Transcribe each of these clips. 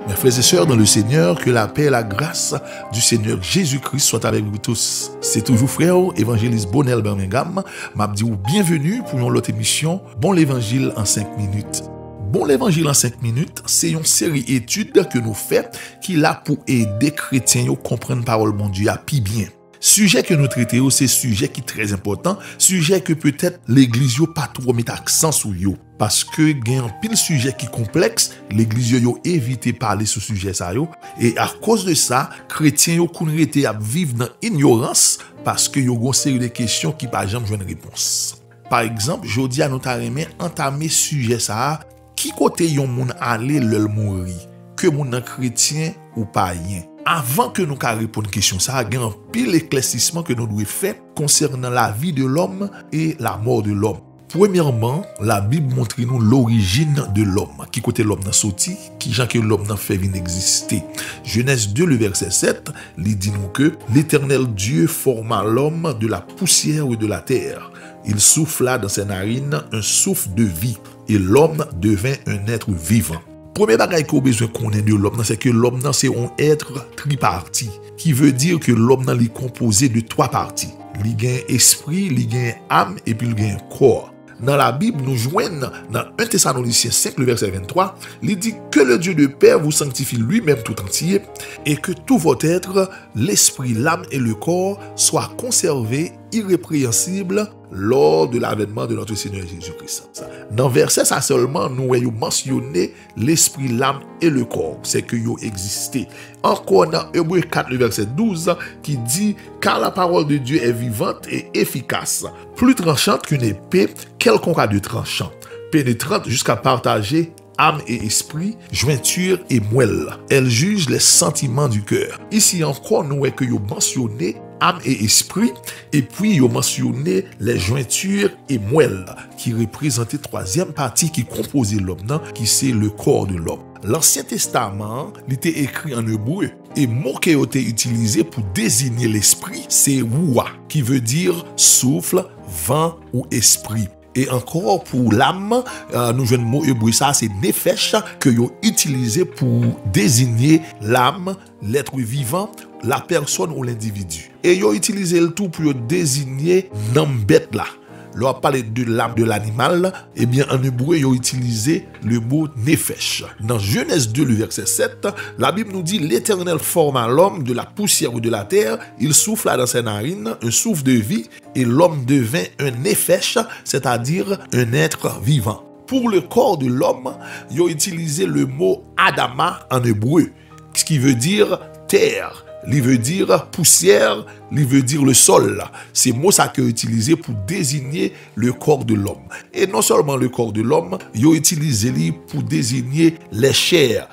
Mes frères et sœurs dans le Seigneur, que la paix et la grâce du Seigneur Jésus-Christ soient avec vous tous. C'est toujours frère évangéliste Bonel Birmingham. M'a dit bienvenue pour une autre émission Bon l'Évangile en 5 minutes. Bon l'Évangile en 5 minutes, c'est une série d'études que nous faisons qui là pour aider chrétiens à comprendre la parole de Dieu à plus bien. Sujet que nous traitons, c'est sujet qui est très important, sujet que peut-être l'église n'a pas trop mis accent sur yo. Parce que il y a un pile sujet qui est complexe, l'église a évité de parler sur ce sujet ça yo. Et à cause de ça, chrétiens ont été à vivre dans l'ignorance parce que yo ont une série de questions qui pas jamais une réponse. Par exemple, je dis à notre ami entamer sujet ça, qui côté yon moun aller le mourir, que moun chrétien ou païen. Avant que nous répondions à la question, ça il y a un pile éclaircissement que nous devons faire concernant la vie de l'homme et la mort de l'homme. Premièrement, la Bible montre nous l'origine de l'homme. Qui côté l'homme n'a sorti, qui gens que l'homme n'a fait exister. Genèse 2, le verset 7, il dit nous que l'Éternel Dieu forma l'homme de la poussière de la terre. Il souffla dans ses narines un souffle de vie et l'homme devint un être vivant. Premier bagage qu'on a besoin qu'on ait de l'homme, c'est que l'homme c'est un être tripartite, qui veut dire que l'homme est composé de 3 parties. Il y a un esprit, il y a une âme et puis il y a un corps. Dans la Bible, nous joignons dans 1 Thessaloniciens 5, le verset 23, il dit que le Dieu de paix vous sanctifie lui-même tout entier et que tout votre être, l'esprit, l'âme et le corps soient conservés irrépréhensibles lors de l'avènement de notre Seigneur Jésus-Christ. Dans le verset, ça seulement, nous avons mentionné l'esprit, l'âme et le corps. C'est que vous existez. Encore dans Hébreux 4, le verset 12, qui dit « Car la parole de Dieu est vivante et efficace, plus tranchante qu'une épée, quelconque de tranchant, pénétrante jusqu'à partager âme et esprit, jointure et moelle. Elle juge les sentiments du cœur. » Ici encore, nous avons que vous mentionné âme et esprit, et puis il a mentionné les jointures et moelle, qui représentait 3e partie qui composait l'homme, qui c'est le corps de l'homme. L'Ancien Testament, il était écrit en hébreu, et le mot qui a été utilisé pour désigner l'esprit, c'est Ruah, qui veut dire souffle, vent ou esprit. Et encore pour l'âme, nous jouons le mot hébreu, ça c'est nefesh, que vous utilisé pour désigner l'âme, l'être vivant, la personne ou l'individu. Et vous utilisé le tout pour désigner l'embête là. Lorsqu'on parle de l'âme de l'animal, eh bien en hébreu, ils ont utilisé le mot nefesh. Dans Genèse 2, le verset 7, la Bible nous dit l'Éternel forma l'homme de la poussière de la terre, il souffla dans ses narines un souffle de vie, et l'homme devint un nefesh, c'est-à-dire un être vivant. Pour le corps de l'homme, ils ont utilisé le mot Adama en hébreu, ce qui veut dire terre. Il veut dire poussière, il veut dire le sol. C'est mot ça qu'ils ont utilisé pour désigner le corps de l'homme. Et non seulement le corps de l'homme, ils ont utilisé pour désigner les chairs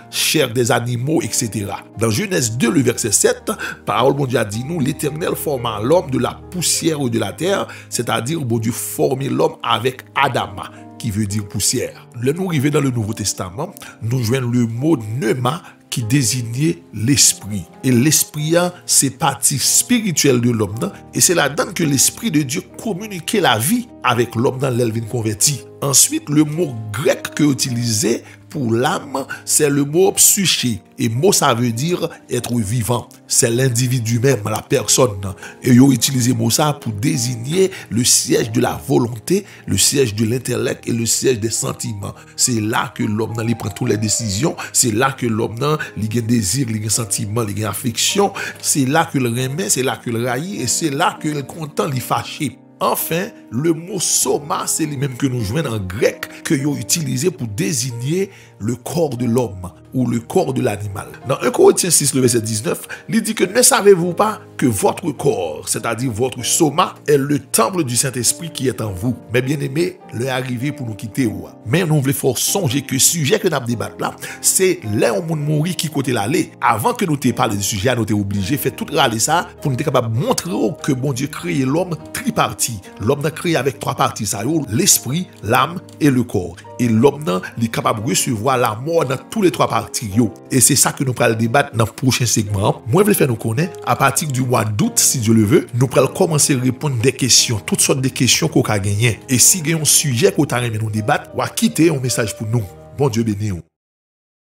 des animaux, etc. Dans Genèse 2, le verset 7, parole de Dieu a dit nous, l'Éternel forma l'homme de la poussière de la terre, c'est-à-dire bon Dieu formait l'homme avec Adama, qui veut dire poussière. Là, nous arrivons dans le Nouveau Testament, nous joignons le mot pneuma, qui désignait l'esprit. Et l'esprit, c'est partie spirituelle de l'homme. Et c'est là-dedans que l'esprit de Dieu communiquait la vie avec l'homme dans l'élevine converti. Ensuite, le mot grec que utilisé pour l'âme, c'est le mot psyché. Et mot, ça veut dire être vivant. C'est l'individu même, la personne. Et ils ont utilisé mot ça pour désigner le siège de la volonté, le siège de l'intellect et le siège des sentiments. C'est là que l'homme il prend toutes les décisions. C'est là que l'homme il a désir, il a sentiment, il a affection. C'est là que le remet, c'est là que le raillit et c'est là que le content, il fâché. Enfin, le mot soma, c'est le même que nous jouons en grec, que ils ont utilisé pour désigner le corps de l'homme ou le corps de l'animal. Dans 1 Corinthiens 6, le verset 19, il dit que ne savez-vous pas que votre corps, c'est-à-dire votre soma, est le temple du Saint-Esprit qui est en vous. Mais bien aimé, l'heure est arrivée pour nous quitter. Mais nous voulons fort songer que le sujet que nous débattons là, c'est là où nous mourir qui côté l'aller. Avant que nous te parler du sujet, nous sommes obligés de faire tout râler ça pour nous être capable de montrer que bon Dieu créé l'homme tripartite. L'homme a créé avec 3 parties, ça l'esprit, l'âme et le corps. Et l'homme est capable de recevoir la mort dans tous les 3 parties. Et c'est ça que nous allons débattre dans le prochain segment. Moi, je vais faire nous connaître à partir du mois d'août, si Dieu le veut, nous allons commencer à répondre des questions, toutes sortes de questions qu'on a gagnées. Et si il y a un sujet qu'on a aimé nous débattre, on va quitter un message pour nous. Bon Dieu béni.